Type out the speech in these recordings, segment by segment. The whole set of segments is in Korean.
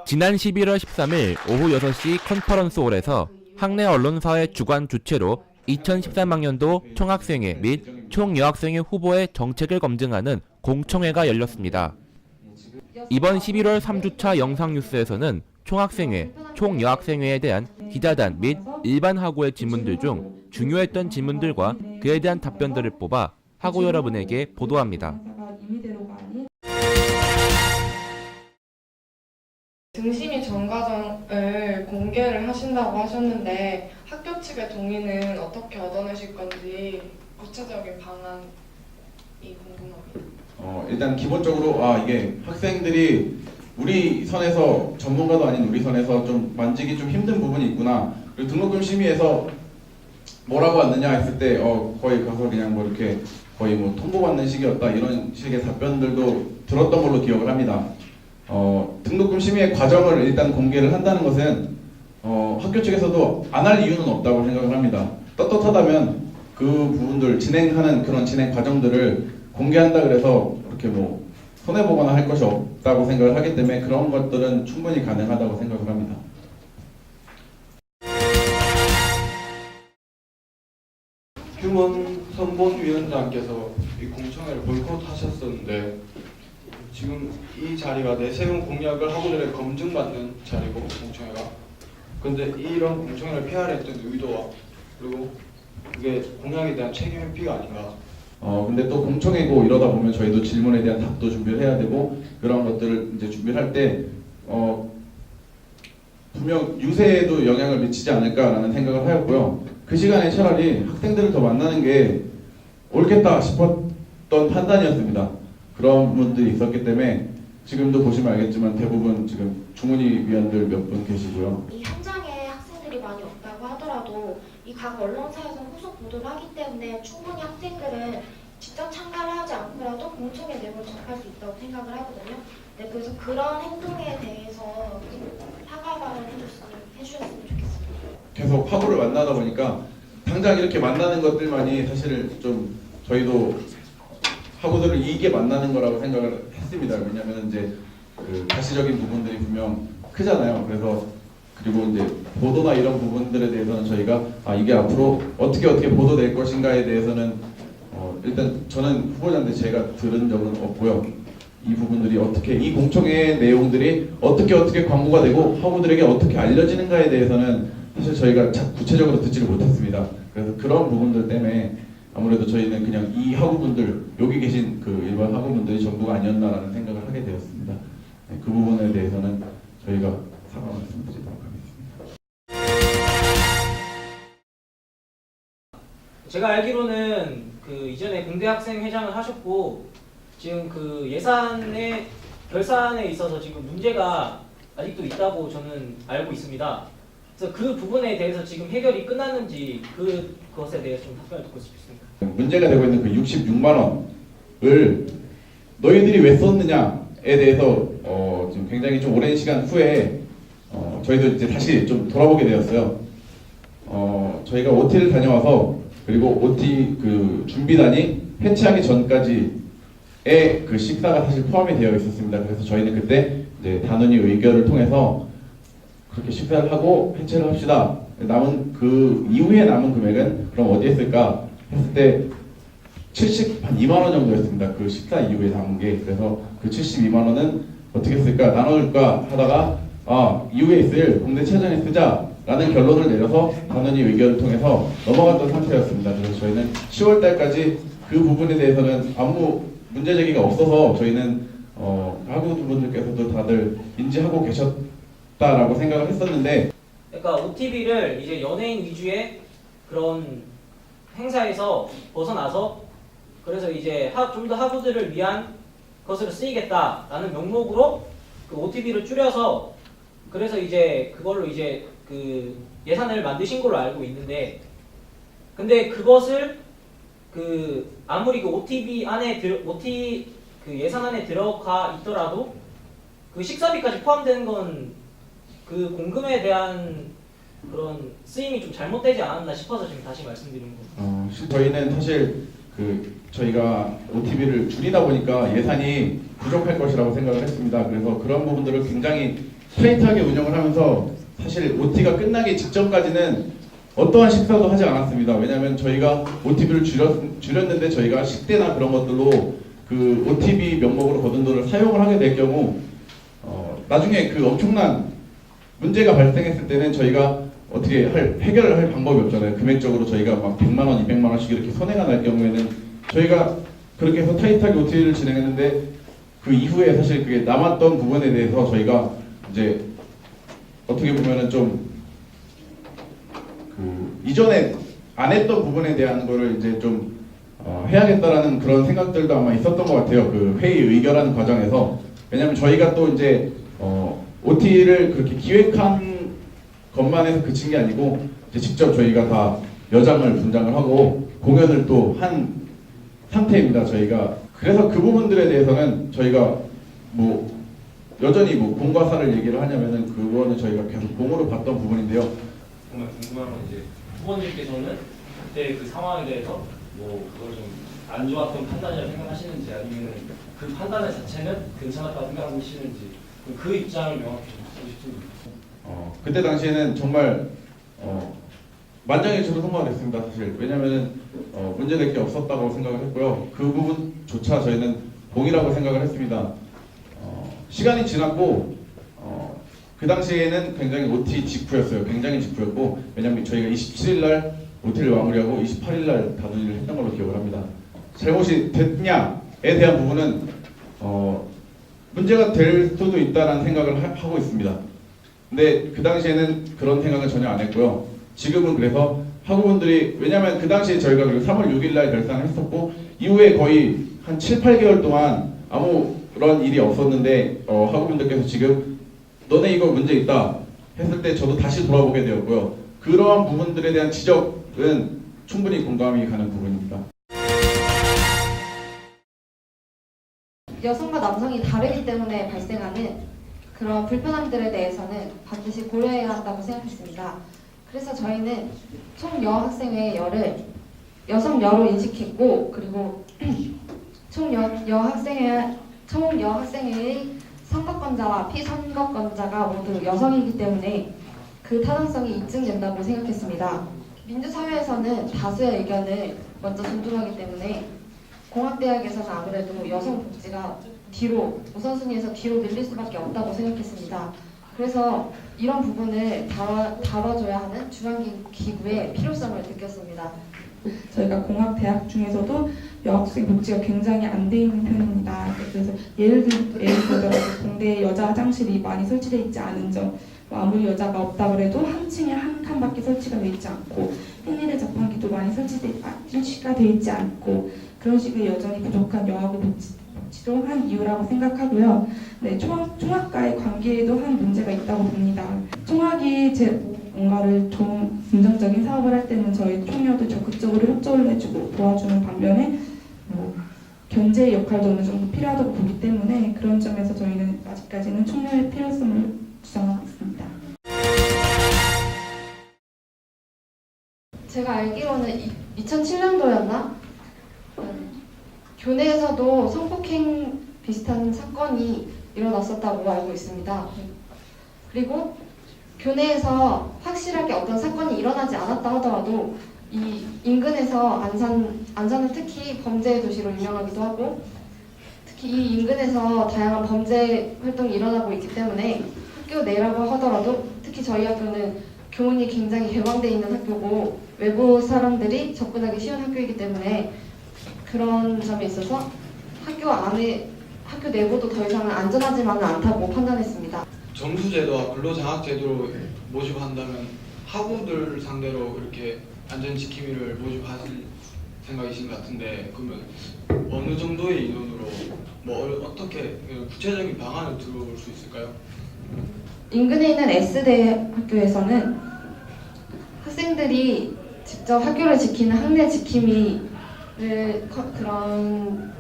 지난 11월 13일 오후 6시 컨퍼런스홀에서 학내 언론사의 주관 주최로 2013학년도 총학생회 및 총여학생회 후보의 정책을 검증하는 공청회가 열렸습니다. 이번 11월 3주차 영상뉴스에서는 총학생회, 총여학생회에 대한 기자단 및 일반 학우의 질문들 중 중요했던 질문들과 그에 대한 답변들을 뽑아 학우 여러분에게 보도합니다. 등심이 전과정을 공개를 하신다고 하셨는데 학교 측의 동의는 어떻게 얻어내실 건지 구체적인 방안이 궁금합니다. 일단 기본적으로 이게 학생들이 우리 선에서 전문가도 아닌 우리 선에서 좀 만지기 좀 힘든 부분이 있구나. 그리고 등록금 심의에서 뭐라고 왔느냐 했을 때 거의 가서 그냥 뭐 이렇게 거의 뭐 통보받는 식이었다 이런 식의 답변들도 들었던 걸로 기억을 합니다. 등록금 심의의 과정을 일단 공개를 한다는 것은 학교 측에서도 안 할 이유는 없다고 생각을 합니다. 떳떳하다면 그 부분들 진행하는 그런 진행 과정들을 공개한다 그래서 그렇게 뭐 손해보거나 할 것이 없다고 생각을 하기 때문에 그런 것들은 충분히 가능하다고 생각을 합니다. 휴먼 선본위원장께서 이 공청회를 보이콧하셨었는데 지금 이 자리가 내세운 공약을 학우들에게 검증받는 자리고 공청회가 근데 이런 공청회를 피하려 했던 의도와 그리고 그게 공약에 대한 책임 회피가 아닌가. 근데 또 공청회고 이러다 보면 저희도 질문에 대한 답도 준비를 해야 되고 그런 것들을 이제 준비를 할 때 분명 유세에도 영향을 미치지 않을까라는 생각을 하였고요. 그 시간에 차라리 학생들을 더 만나는 게 옳겠다 싶었던 판단이었습니다. 그런 분들이 있었기 때문에 지금도 보시면 알겠지만 대부분 지금 중훈위 위원들 몇 분 계시고요. 이 현장에 학생들이 많이 없다고 하더라도 이 각 언론사에서 후속 보도를 하기 때문에 충분히 학생들은 직접 참가를 하지 않고라도 공청회 내용을 접할 수 있다고 생각을 하거든요. 네, 그래서 그런 행동에 대해서 사과 발언을 해주셨으면 좋겠습니다. 계속 학우를 만나다 보니까 당장 이렇게 만나는 것들만이 사실 좀 저희도 학우들을 이익에 만나는 거라고 생각을 했습니다. 왜냐하면 이제 그 가시적인 부분들이 분명 크잖아요. 그래서 그리고 이제 보도나 이런 부분들에 대해서는 저희가 이게 앞으로 어떻게 보도될 것인가에 대해서는 일단 저는 후보자인데 제가 들은 적은 없고요. 이 부분들이 어떻게 이 공청회 내용들이 어떻게 광고가 되고 학우들에게 어떻게 알려지는가에 대해서는 사실 저희가 구체적으로 듣지를 못했습니다. 그래서 그런 부분들 때문에 아무래도 저희는 그냥 이 학우분들 여기 계신 그 일반 학우분들이 전부가 아니었나라는 생각을 하게 되었습니다. 네, 그 부분에 대해서는 저희가 사과 말씀드리도록 하겠습니다. 제가 알기로는 그 이전에 공대 학생 회장을 하셨고 지금 그 예산의 결산에 있어서 지금 문제가 아직도 있다고 저는 알고 있습니다. 그래서 그 부분에 대해서 지금 해결이 끝났는지 그것에 대해서 좀 답변을 듣고 싶습니다. 문제가 되고 있는 그 66만 원을 너희들이 왜 썼느냐에 대해서 지금 굉장히 좀 오랜 시간 후에 저희도 이제 다시 좀 돌아보게 되었어요. 저희가 OT를 다녀와서 그리고 OT 그 준비단이 해체하기 전까지의 그 식사가 사실 포함이 되어 있었습니다. 그래서 저희는 그때 이제 단원이 의결을 통해서 그렇게 식사를 하고 해체를 합시다. 남은 그 이후에 남은 금액은 그럼 어디에 쓸까 했을 때 72만 원 정도였습니다. 그 식사 이후에 남은 게. 그래서 그 72만 원은 어떻게 쓸까 나눠줄까 하다가 이후에 있을 공대 최전에 쓰자라는 결론을 내려서 단원이 의결을 통해서 넘어갔던 상태였습니다. 그래서 저희는 10월 달까지 그 부분에 대해서는 아무 문제 제기가 없어서 저희는 학우분들께서도 다들 인지하고 계셨다라고 생각을 했었는데, 그러니까 OTB를 이제 연예인 위주의 그런 행사에서 벗어나서 그래서 이제 좀 더 학우들을 위한 것으로 쓰이겠다라는 명목으로 그 OTB를 줄여서 그래서 이제 그걸로 이제 그 예산을 만드신 걸로 알고 있는데, 근데 그것을 그 아무리 그 OTB 안에 그 예산 안에 들어가 있더라도 그 식사비까지 포함되는 건 그 공금에 대한 그런 쓰임이 좀 잘못되지 않았나 싶어서 지금 다시 말씀드리는 겁니다. 저희는 사실 저희가 OTB를 줄이다 보니까 예산이 부족할 것이라고 생각을 했습니다. 그래서 그런 부분들을 굉장히 타이트하게 운영을 하면서 사실 OT가 끝나기 직전까지는 어떠한 식사도 하지 않았습니다. 왜냐하면 저희가 OT비를 줄였는데 저희가 식대나 그런 것들로 그 OT비 명목으로 거둔 돈을 사용을 하게 될 경우 나중에 그 엄청난 문제가 발생했을 때는 저희가 어떻게 해결을 할 방법이 없잖아요. 금액적으로 저희가 막 100만 원, 200만 원씩 이렇게 손해가 날 경우에는 저희가 그렇게 해서 타이트하게 OT를 진행했는데 그 이후에 사실 그게 남았던 부분에 대해서 저희가 이제 어떻게 보면은 좀 그 이전에 안 했던 부분에 대한 거를 이제 좀 해야겠다라는 그런 생각들도 아마 있었던 것 같아요. 그 회의 의결하는 과정에서. 왜냐하면 저희가 또 이제 OT를 그렇게 기획한 것만 해서 그친 게 아니고 이제 직접 저희가 다 여장을 분장을 하고 공연을 또 한 상태입니다. 저희가. 그래서 그 부분들에 대해서는 저희가 뭐 여전히 뭐 공과 사를 얘기를 하냐면은 그거는 저희가 계속 공으로 봤던 부분인데요. 정말 궁금한 건 이제 후보님께서는 그때 그 상황에 대해서 뭐 그걸 좀 안 좋았던 판단이라고 생각하시는지 아니면 그 판단 자체는 괜찮았다고 생각하시는지 그 입장을 명확히 좀 듣고 싶습니다. 그때 당시에는 정말 만장일치로 통과가 됐습니다. 사실 왜냐하면은 문제될 게 없었다고 생각을 했고요. 그 부분조차 저희는 공이라고 생각을 했습니다. 시간이 지났고 그 당시에는 굉장히 OT 직후였어요. 굉장히 직후였고 왜냐하면 저희가 27일 날 OT를 마무리하고 28일 날 다들 했던 걸로 기억을 합니다. 잘못이 됐냐에 대한 부분은 문제가 될 수도 있다는 생각을 하고 있습니다. 근데 그 당시에는 그런 생각은 전혀 안 했고요. 지금은 그래서 학우분들이 왜냐하면 그 당시에 저희가 3월 6일 날 결산을 했었고 이후에 거의 한 7, 8개월 동안 아무런 일이 없었는데 학우분들께서 지금 너네 이거 문제 있다 했을 때 저도 다시 돌아보게 되었고요. 그러한 부분들에 대한 지적은 충분히 공감이 가는 부분입니다. 여성과 남성이 다르기 때문에 발생하는 그런 불편함들에 대해서는 반드시 고려해야 한다고 생각했습니다. 그래서 저희는 총 여학생회의 여성여로 인식했고 그리고 총 여학생회의 선거권자와 피선거권자가 모두 여성이기 때문에 그 타당성이 입증된다고 생각했습니다. 민주사회에서는 다수의 의견을 먼저 존중하기 때문에 공학대학에서는 아무래도 여성 복지가 우선순위에서 뒤로 밀릴 수밖에 없다고 생각했습니다. 그래서 이런 부분을 다뤄줘야 하는 중앙기구의 필요성을 느꼈습니다. 저희가 공학대학 중에서도 여학생 복지가 굉장히 안 돼 있는 편입니다. 그래서 예를 들더라도 공대에 여자 화장실이 많이 설치되어 있지 않은 점, 아무리 여자가 없다 그래도 한 층에 한 칸밖에 설치가 되어 있지 않고 생리대 자판기도 많이 설치가 되어 있지 않고 그런 식의 여전히 부족한 여학우 복지도 한 이유라고 생각하고요. 네, 총학과의 관계에도 한 문제가 있다고 봅니다. 총학이 뭔가를 좀 긍정적인 사업을 할 때는 저희 총여도 적극적으로 협조를 해주고 도와주는 반면에 견제의 역할도 어느 정도 필요하다고 보기 때문에 그런 점에서 저희는 아직까지는 총여의 필요성을 주장하고 있습니다. 제가 알기로는 2007년도였나? 교내에서도 성폭행 비슷한 사건이 일어났었다고 알고 있습니다. 그리고 교내에서 확실하게 어떤 사건이 일어나지 않았다 하더라도 이 인근에서 안산은 특히 범죄의 도시로 유명하기도 하고 특히 이 인근에서 다양한 범죄 활동이 일어나고 있기 때문에 학교 내라고 하더라도 특히 저희 학교는 교문이 굉장히 개방되어 있는 학교고 외부 사람들이 접근하기 쉬운 학교이기 때문에 그런 점에 있어서 학교 내부도 더 이상은 안전하지만은 않다고 판단했습니다. 점수제도와 근로장학제도로 모집한다면 학우들 상대로 이렇게 안전지킴이를 모집하실 생각이신 것 같은데 그러면 어느 정도의 인원으로 어떻게 구체적인 방안을 들어볼 수 있을까요? 인근에 있는 S대학교에서는 학생들이 직접 학교를 지키는 학내 지킴이를 그런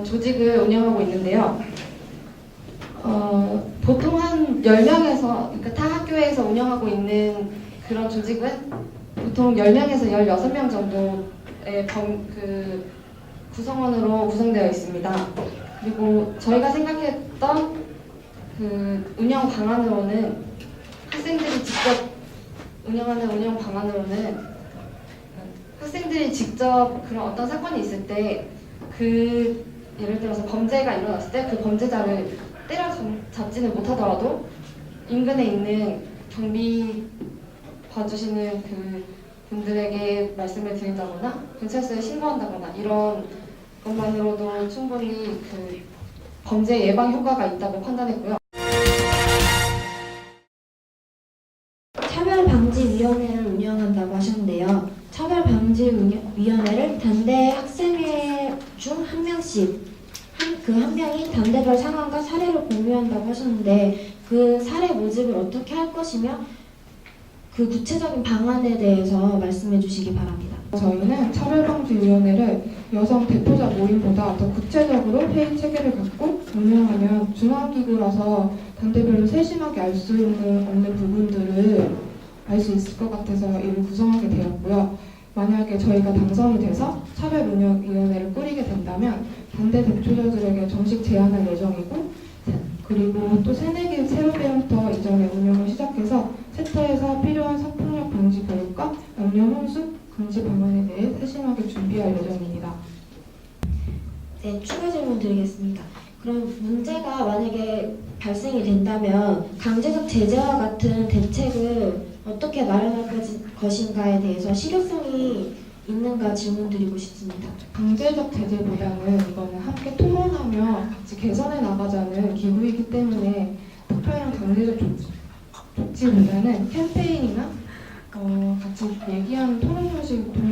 조직을 운영하고 있는데요. 보통 한 10명에서 그러니까 타 학교에서 운영하고 있는 그런 조직은 보통 10명에서 16명 정도의 구성원으로 구성되어 있습니다. 그리고 저희가 생각했던 그 운영 방안으로는 학생들이 직접 운영하는 운영 방안으로는 학생들이 직접 그런 어떤 사건이 있을 때 그 예를 들어서 범죄가 일어났을 때 그 범죄자를 때려잡지는 못하더라도 인근에 있는 경비 봐주시는 그 분들에게 말씀을 드린다거나 경찰서에 신고한다거나 이런 것만으로도 충분히 그 범죄 예방 효과가 있다고 판단했고요. 차별방지위원회를 운영한다고 하셨는데요. 차별방지위원회를 단대 학생회 중 한 명씩 그 한 명이 단대별 상황과 사례를 공유한다고 하셨는데 그 사례 모집을 어떻게 할 것이며 그 구체적인 방안에 대해서 말씀해 주시기 바랍니다. 저희는 차별방지위원회를 여성 대표자 모임보다 더 구체적으로 회의 체계를 갖고 운영하면 중앙기구라서 단대별로 세심하게 알 수 없는 부분들을 알 수 있을 것 같아서 이를 구성하게 되었고요. 만약에 저희가 당선이 돼서 차별운영위원회를 꾸리게 된다면 단대 대표자들에게 정식 제안할 예정이고, 그리고 또 새내기 새로 배움터 이전에 운영을 시작해서 세터에서 필요한 성폭력 방지 교육과 남녀 혼수 금지 방안에 대해 세심하게 준비할 예정입니다. 네, 추가 질문 드리겠습니다. 그럼 문제가 만약에 발생이 된다면 강제적 제재와 같은 대책을 어떻게 마련할 것인가에 대해서 실효성이 있는가 질문드리고 싶습니다. 강제적 제재보다는 이거는 함께 토론하며 같이 개선해 나가자는 기구이기 때문에 특별한 강제적 조치보다는 캠페인이나 같이 얘기하는 토론 형식으로